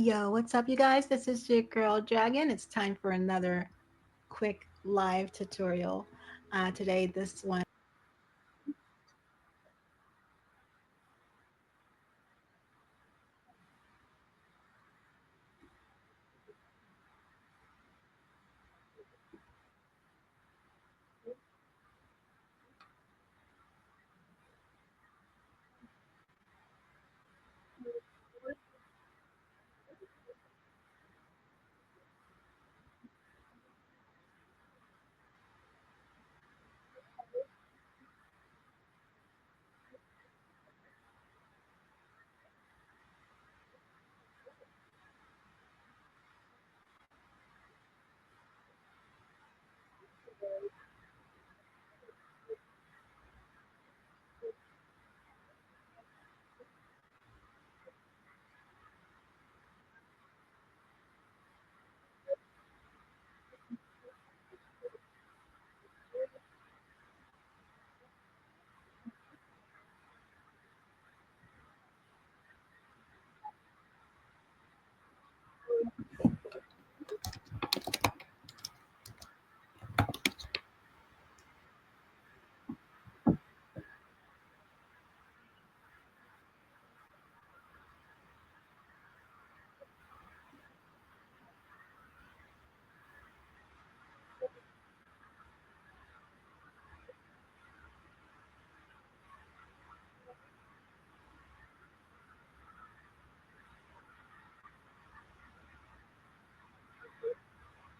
Yo, what's up, you guys? This is your girl Dragon. It's time for another quick live tutorial. Today, this one.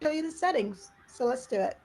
Show you the settings. So let's do it.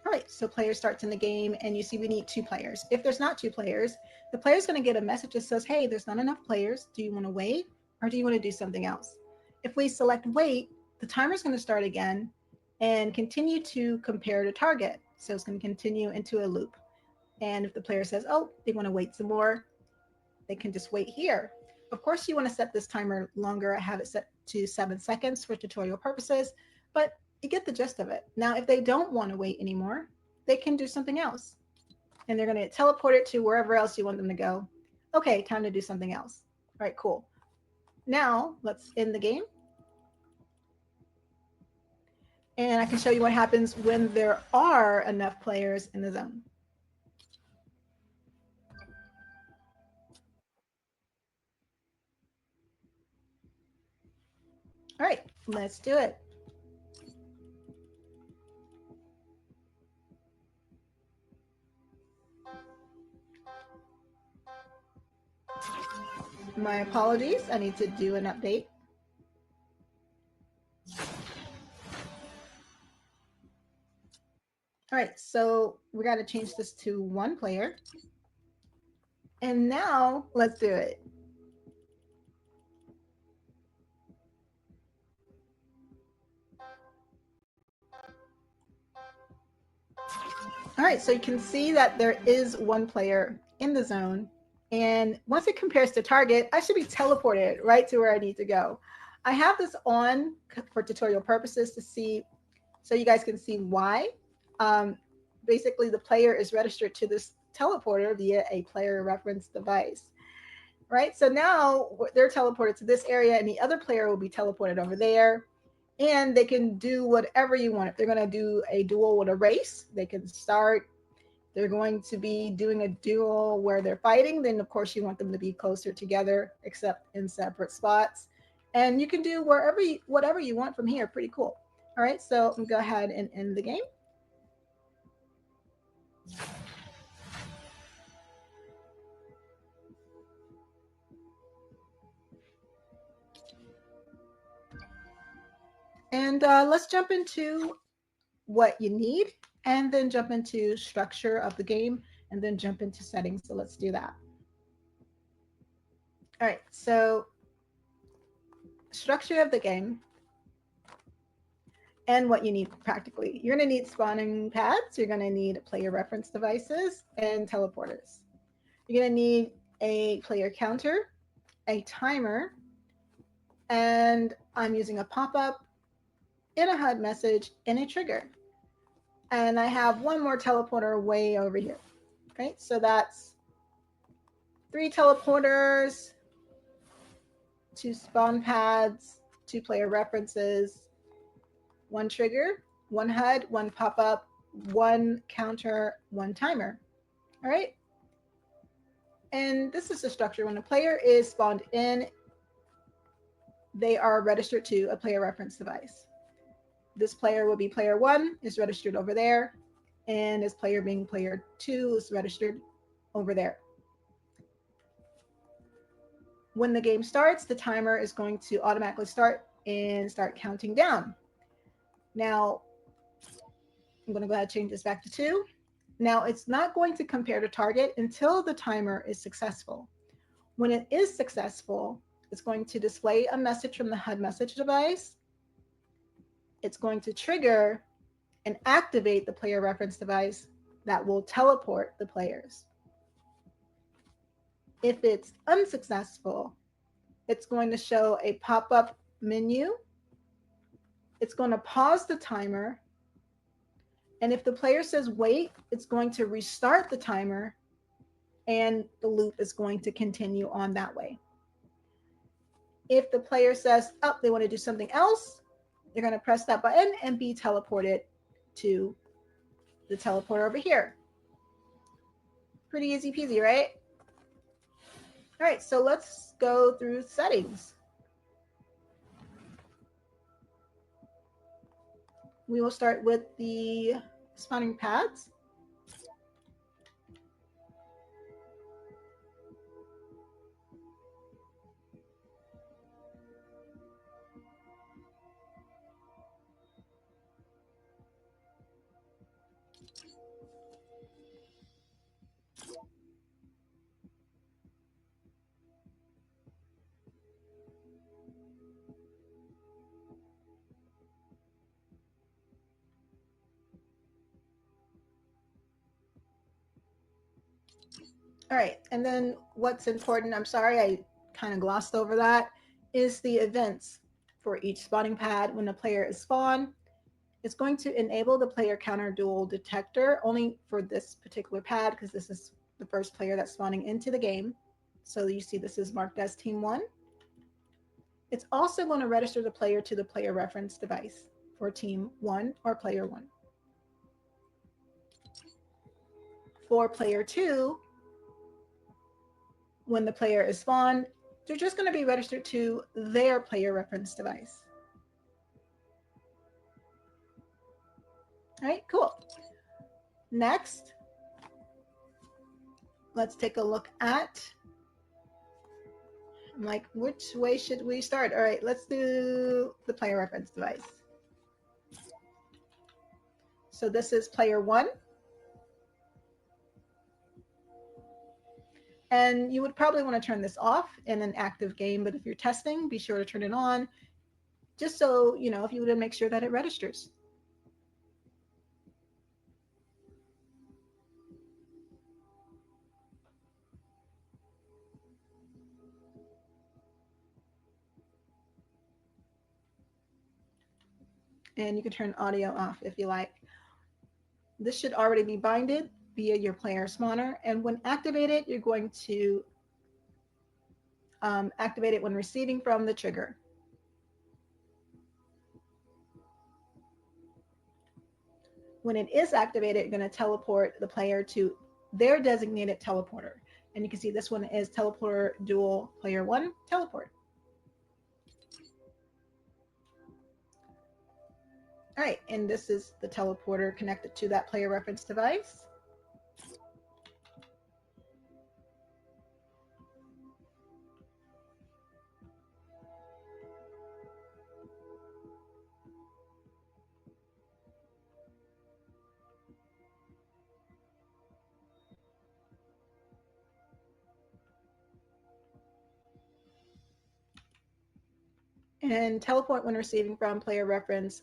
All right, so player starts in the game, and you see we need 2 players. If there's not 2 players, the player's going to get a message that says, "Hey, there's not enough players. Do you want to wait, or do you want to do something else?" If we select wait, the timer's going to start again and continue to compare to target. So it's going to continue into a loop. And if the player says, "Oh, they want to wait some more," they can just wait here. Of course, you want to set this timer longer. I have it set to 7 seconds for tutorial purposes, but you get the gist of it. Now, if they don't want to wait anymore, they can do something else. And they're going to teleport it to wherever else you want them to go. Okay, time to do something else. All right, cool. Now, let's end the game. And I can show you what happens when there are enough players in the zone. All right, let's do it. My apologies. I need to do an update. All right, so we got to change this to 1 player. And now let's do it. All right, so you can see that there is 1 player in the zone. And once it compares to target, I should be teleported right to where I need to go. I have this on for tutorial purposes to see, so you guys can see why. Basically, the player is registered to this teleporter via a player reference device, right? So now they're teleported to this area, and the other player will be teleported over there. And they can do whatever you want. If they're going to do a duel with a race, they can start. They're going to be doing a duel where they're fighting, then of course you want them to be closer together, except in separate spots. And you can do whatever you want from here. Pretty cool. All right, so I'm gonna go ahead and end the game. And let's jump into what you need, and then jump into structure of the game, and then jump into settings. So let's do that. All right, so structure of the game. and what you need practically. You're going to need spawning pads, you're going to need player reference devices, and teleporters. You're going to need a player counter, a timer, and I'm using a pop-up in a HUD message and a trigger. And I have one more teleporter way over here. Okay, so that's 3 teleporters, 2 spawn pads, 2 player references, 1 trigger, 1 HUD, 1 pop-up, 1 counter, 1 timer. All right. And this is the structure. When a player is spawned in, they are registered to a player reference device. This player will be player 1, is registered over there, and this player being player 2 is registered over there. When the game starts, the timer is going to automatically start and start counting down. Now, I'm going to go ahead and change this back to 2. Now, it's not going to compare to target until the timer is successful. When it is successful, it's going to display a message from the HUD message device. It's going to trigger and activate the player reference device that will teleport the players. If it's unsuccessful, it's going to show a pop-up menu. It's going to pause the timer. And if the player says wait, it's going to restart the timer and the loop is going to continue on that way. If the player says, oh, they want to do something else, they're going to press that button and be teleported to the teleporter over here. Pretty easy peasy, right? All right, so let's go through settings. We will start with the spawning pads. All right, and then what's important, I'm sorry, I kind of glossed over that, is the events for each spawning pad. When the player is spawned, it's going to enable the player counter duel detector only for this particular pad because this is the first player that's spawning into the game. So you see this is marked as team 1. It's also going to register the player to the player reference device for team 1 or player 1. For player 2, when the player is spawned, they're just going to be registered to their player reference device. All right, cool. Next, let's take a look at, I'm like, which way should we start? All right, let's do the player reference device. So this is player 1. And you would probably want to turn this off in an active game, but if you're testing, be sure to turn it on, just so, you know, if you would make sure that it registers. And you can turn audio off if you like. This should already be binded via your player spawner, and when activated, you're going to activate it when receiving from the trigger. When it is activated, you're going to teleport the player to their designated teleporter. And you can see this one is teleporter duel player 1 teleport. All right, and this is the teleporter connected to that player reference device. And teleport when receiving from player reference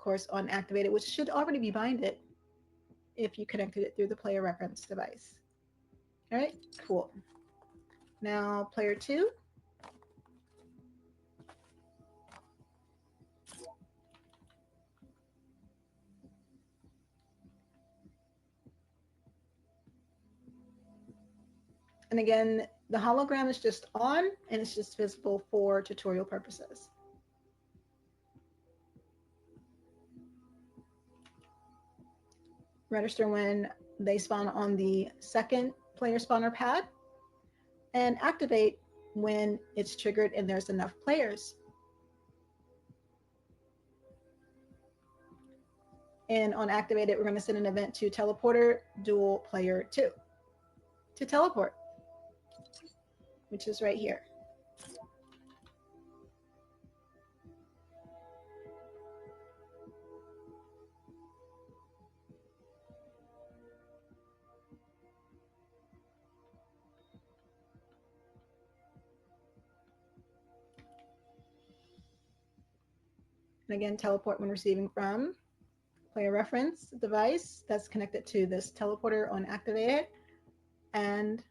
course, on activated, which should already be binded if you connected it through the player reference device. All right, cool. Now player 2. And again, the hologram is just on and it's just visible for tutorial purposes. Register when they spawn on the second player spawner pad, and activate when it's triggered and there's enough players. And on activated, we're going to send an event to teleporter duel player 2 to teleport, which is right here. And again, teleport when receiving from player reference device that's connected to this teleporter on activated. And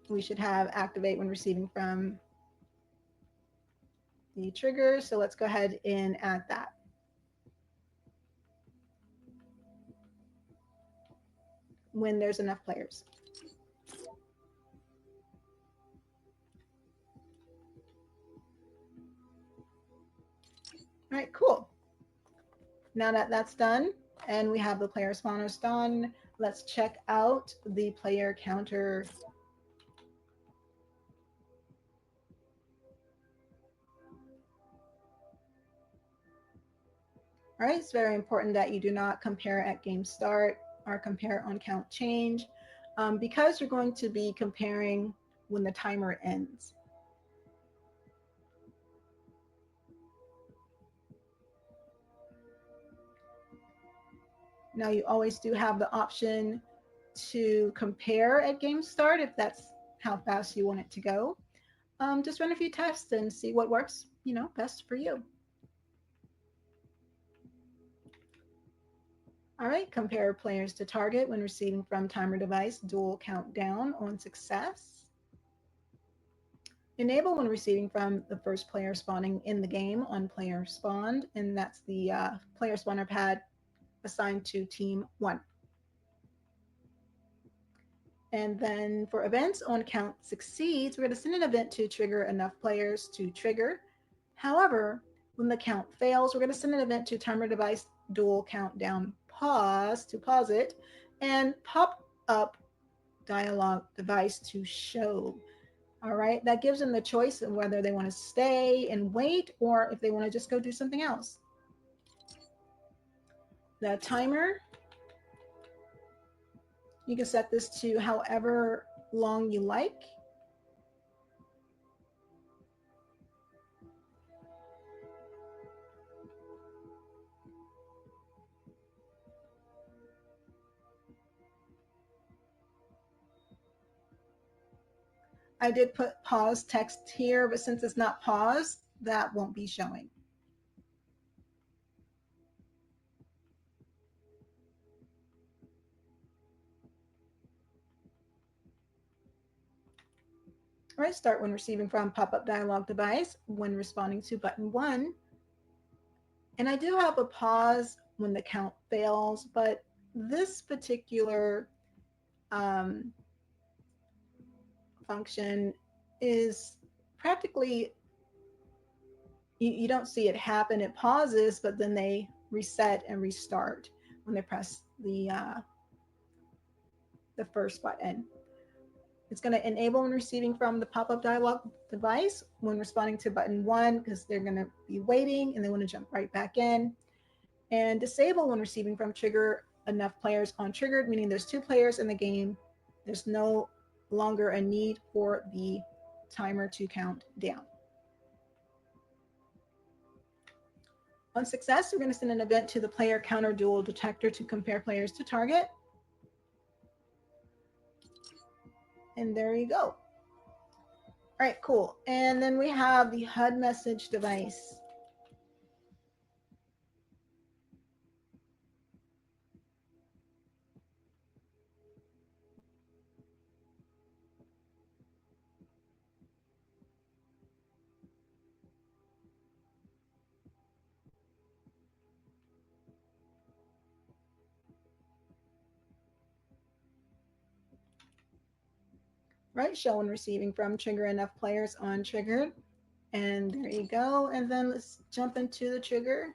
we should have activate when receiving from the trigger. So let's go ahead and add that. When there's enough players. All right, cool. Now that that's done and we have the player spawners done, let's check out the player counter. All right, it's very important that you do not compare at game start or compare on count change because you're going to be comparing when the timer ends. Now you always do have the option to compare at game start if that's how fast you want it to go. Just run a few tests and see what works, best for you. All right, compare players to target when receiving from timer device, dual countdown on success. Enable when receiving from the first player spawning in the game on player spawned, and that's the player spawner pad assigned to team 1. And then for events on count succeeds, we're going to send an event to trigger enough players to trigger. However, when the count fails, we're going to send an event to timer device dual countdown pause to pause it and pop up dialog device to show. All right, that gives them the choice of whether they want to stay and wait or if they want to just go do something else. The timer, you can set this to however long you like. I did put pause text here, but since it's not paused, that won't be showing. All right, start when receiving from pop-up dialog device when responding to button 1. And I do have a pause when the count fails, but this particular function is practically, you don't see it happen. It pauses, but then they reset and restart when they press the first button. It's going to enable when receiving from the pop-up dialog device when responding to button 1 because they're going to be waiting and they want to jump right back in. And disable when receiving from trigger enough players on triggered, meaning there's 2 players in the game. There's no longer a need for the timer to count down. On success, we're going to send an event to the player counter duel detector to compare players to target. And there you go. All right, cool. And then we have the HUD message device. Right, show and receiving from trigger enough players on triggered. And there you go. And then let's jump into the trigger.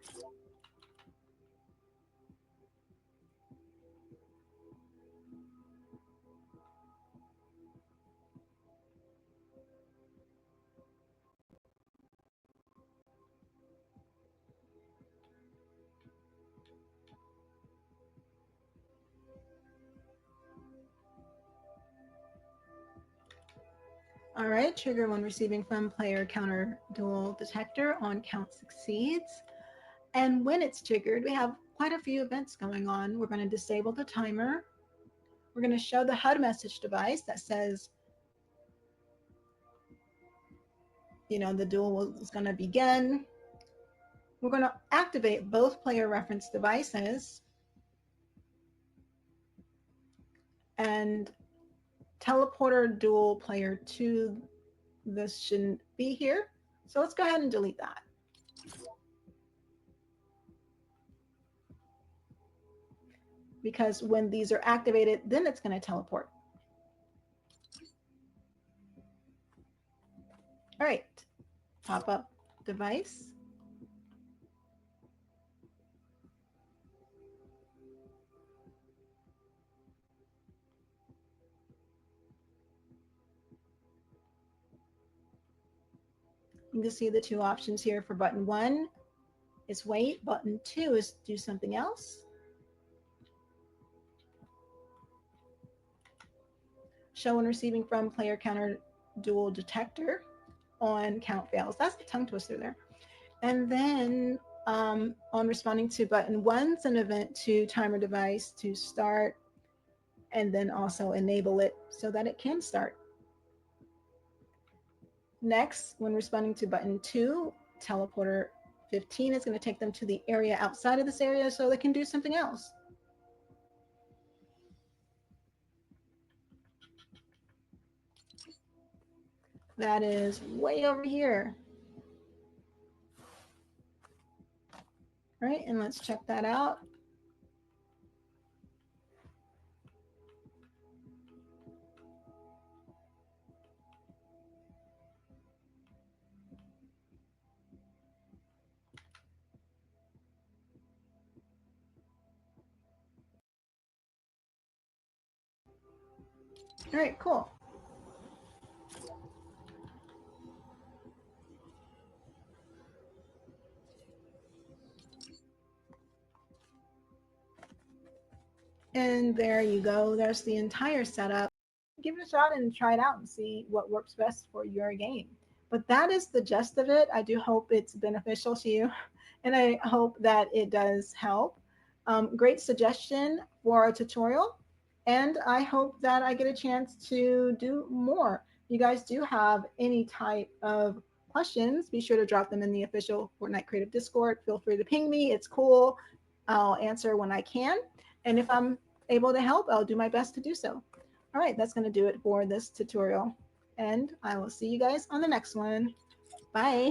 All right, trigger when receiving from player counter duel detector on count succeeds. And when it's triggered, we have quite a few events going on. We're going to disable the timer. We're going to show the HUD message device that says, the duel is going to begin. We're going to activate both player reference devices and teleporter duel player 2. This shouldn't be here. So let's go ahead and delete that. Because when these are activated, then it's going to teleport. All right, pop-up device. You can see the two options here for button 1 is wait, button 2 is do something else. Show and receiving from player counter duel detector on count fails. That's the tongue twister there. And then on responding to button 1's an event to timer device to start, and then also enable it so that it can start. Next, when responding to button 2, teleporter 15 is going to take them to the area outside of this area so they can do something else. That is way over here. All right, and let's check that out. All right, cool. And there you go. There's the entire setup. Give it a shot and try it out and see what works best for your game. But that is the gist of it. I do hope it's beneficial to you, and I hope that it does help. Great suggestion for a tutorial, and I hope that I get a chance to do more. If you guys do have any type of questions, be sure to drop them in the official Fortnite Creative Discord. Feel free to ping me. It's cool. I'll answer when I can. And if I'm able to help, I'll do my best to do so. All right, that's going to do it for this tutorial. And I will see you guys on the next one. Bye.